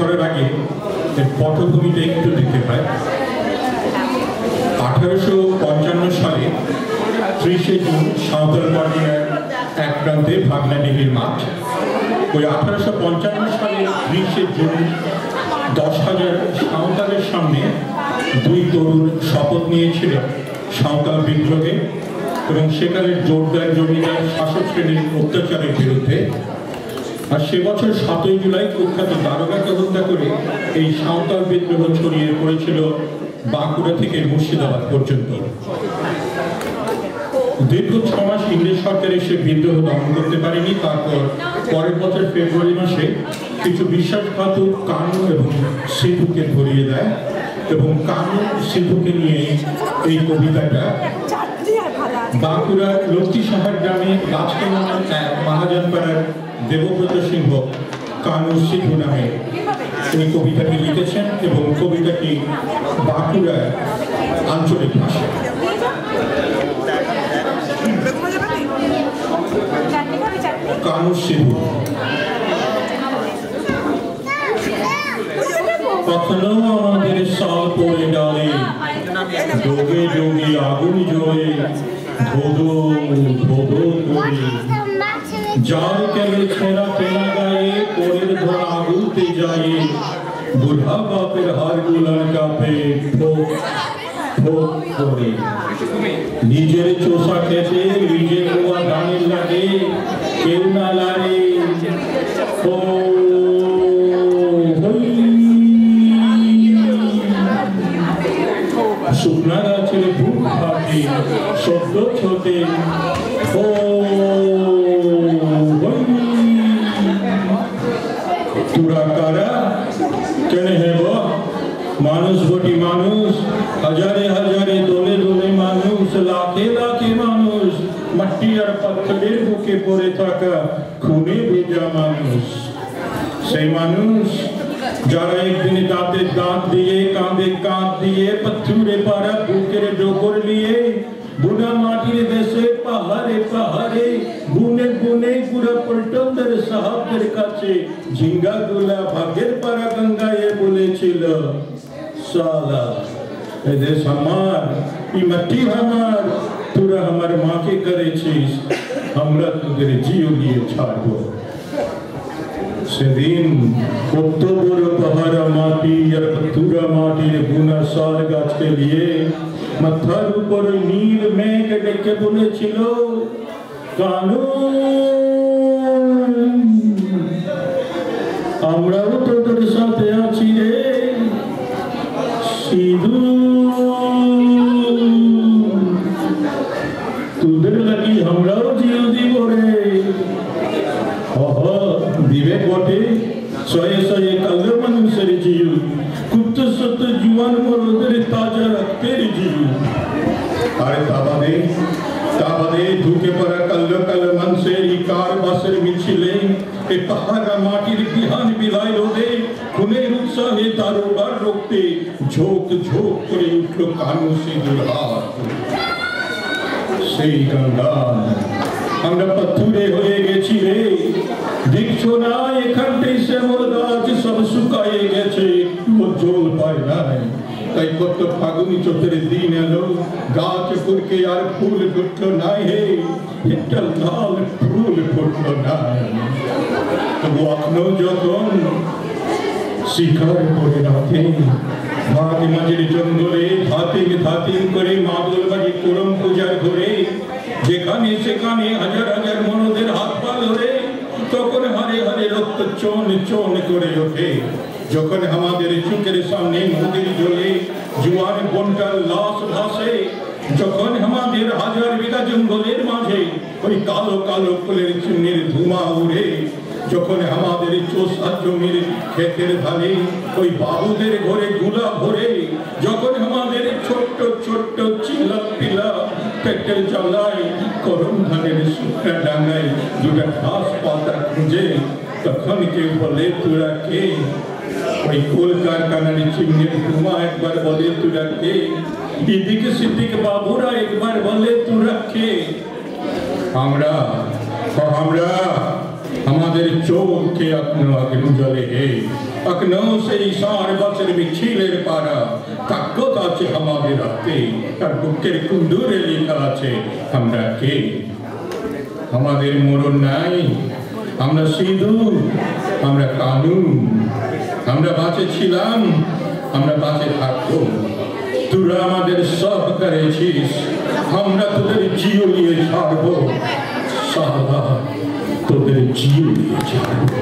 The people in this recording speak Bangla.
করার আগে এর পটভূমিটা একটু দেখতে হয়। 1855 সালে 30 জুন সাঁওতাল পার্টির এক প্রান্তে ভাগনাডিহির মাঠ। ওই 1855 সালে 30 জুন 10,000 সাঁওতালের সামনে দুই তরুণ শপথ নিয়েছিলেন সাঁওতাল বিদ্রোহে এবং সেকালের জোরদার জমিদার শাসক শ্রেণীর অত্যাচারের বিরুদ্ধে। আর সে বছর 7ই জুলাই কুখ্যাত দারোগাকে হত্যা করে এই সাঁওতাল বিদ্রোহ ছড়িয়ে পড়েছিল বাঁকুড়া থেকে মুর্শিদাবাদ পর্যন্ত। দীর্ঘ 6 মাস ইংরেজ সরকার এসে বিদ্রোহ দমন করতে পারেনি। তারপর পরের বছর ফেব্রুয়ারি মাসে কিছু বিশ্বাসঘাতক কানু এবং সিধুকে ধরিয়ে দেয় এবং কানু সিধুকে নিয়ে এই কবিতাটা বাঁকুড়ার লক্ষ্মীসাহার গ্রামে গাছকেনার মহাজনপাড়ার দেবব্রত সিংহ কানু সিধু নামে তিনি কবিতাটি লিখেছেন এবং কবিতাটি বাঁকুড়ার আঞ্চলিক ভাষা। কানু সিধু। কখনো আমাদের সাল পড়ে ডালে যোগে যোগে আগুন জ্বলে ধোধো ধোধো করে যার কেলে ছেঁড়া ফেলা গায়ে কোরের ধরা আগুতে যায় বুড়া বাপের হার গুলার কাপে ঠোক ঠোক করে নিজের চোষা খেতে নিজের গোয়া গানের লাগে কেউ না লাগে শুকনা গাছের বুক ফাটে শব্দ ছোটে ও তোরা কারা কেন হেব মানুষ বটি মানুষ হাজারে হাজারে দোলে দোলে মানুষ লাখে লাখে মানুষ মাটি আর পাথরের বুকে পড়ে থাকা খুনে ভেজা মানুষ সেই মানুষ যারা একদিন দাঁতে দাঁত দিয়ে কাঁধে কাঁধ দিয়ে পথুরে পাড়া বুকের ডোকর নিয়ে বুনা মাটির দেশে পাহাড়ে পাহাড়ে গুনে গুনে পুরা পল্টনদের সাহাবদের কাছে ঝিঙ্গা গুলা ভাগের পাড়া গঙ্গায় বলেছিল সালা এ দেশ আমার ই মাটি আমার তোরা আমার মাকে করেছিস আমরা তোদের জিও দিয়ে ছাড়বো। সেদিন কত বড় পাহাড়া মাটি আর পথুরা মাটির গুনা সার গাছকে নিয়ে মাথার উপর নীল মেঘ ডেকে বলেছিল কানু আমরাও তোদের সাথে আছি রে সিধু তোদের লাগি আমরাও জিও দিব রে দিবে বটে শয়ে শয়ে কালো মানুষের জিউ কুত্ত সত্য জুয়ান মরদের তাজা রক্তের জিউ আরে তাবাদে ঢুকে পড়া কালো কালো মানুষের ইকার বাসের মিছিলে এ পাহাড়া মাটির বিহান বিলাই রোদে খুনের উৎসাহে দারোগার রক্তে ঝোঁক ঝোঁক করে উঠল কানু সিধুর হাত। সেই গঙ্গা আমরা পাথুরে হয়ে গেছি রে দেখছো না এখানটাই শ্যামল গাছ সব শুকায়ে গেছে জল পায় নাই তাই কত ফাগুনি চোখের দিন এলো গাছ ফুরকে আর ফুল ফুটলো নাই হে একটা লাল ফুল ফুটলো নাই তবু এখনো যখন শিকার করে রাখে মাঝে মাঝের জঙ্গলে ধাতিং ধাতিং করে মাদল বাজি করম পূজার ঘরে যেখানে সেখানে হাজার হাজার মনদের হাত পা ধরে তখন হারে হারে রক্ত চন চন করে ওঠে যখন আমাদের চোখের সামনে নদীর জলে জোয়ার বনটার লাশ ভাসে যখন আমাদের হাজার বিঘা জঙ্গলের মাঝে ওই কালো কালো ফুলের চিহ্নের ধুমা উড়ে যখন আমাদের চোষা জমির ক্ষেতের ধানে ওই বাবুদের ঘরে গুলা ভরে যখন আমাদের ছোট্ট ছোট্ট চিলা পিলা পেটের জ্বালায় করম ধানের শুকনা ডাঙায় দুটা ঘাস পাতা খুঁজে তখন কেউ বলে তোরা কে ওই কোল কারখানার চিমনির ধুমা একবার বলে তোরা কে এদিকে সেদিকে বাবুরা একবার বলে তোরা কে আমরা हमारे चोर के अग्नो अग्न जले हे अग्नो से ईशान बचर मिछिले पारा ताकत आछे हमारे राते और बुकेर कुंडुरे लिखा आछे हमरा के हमारे मरण नाई हमरा सिंदूर हमरा कानून हमरा बाँचे छिलाम हमरा बाँचे थाकबो তোরা আমাদের সব করেছিস আমরা তোদের জিও নিয়ে ছাড়বো সারা তোদের জিও নিয়ে ছাড়বো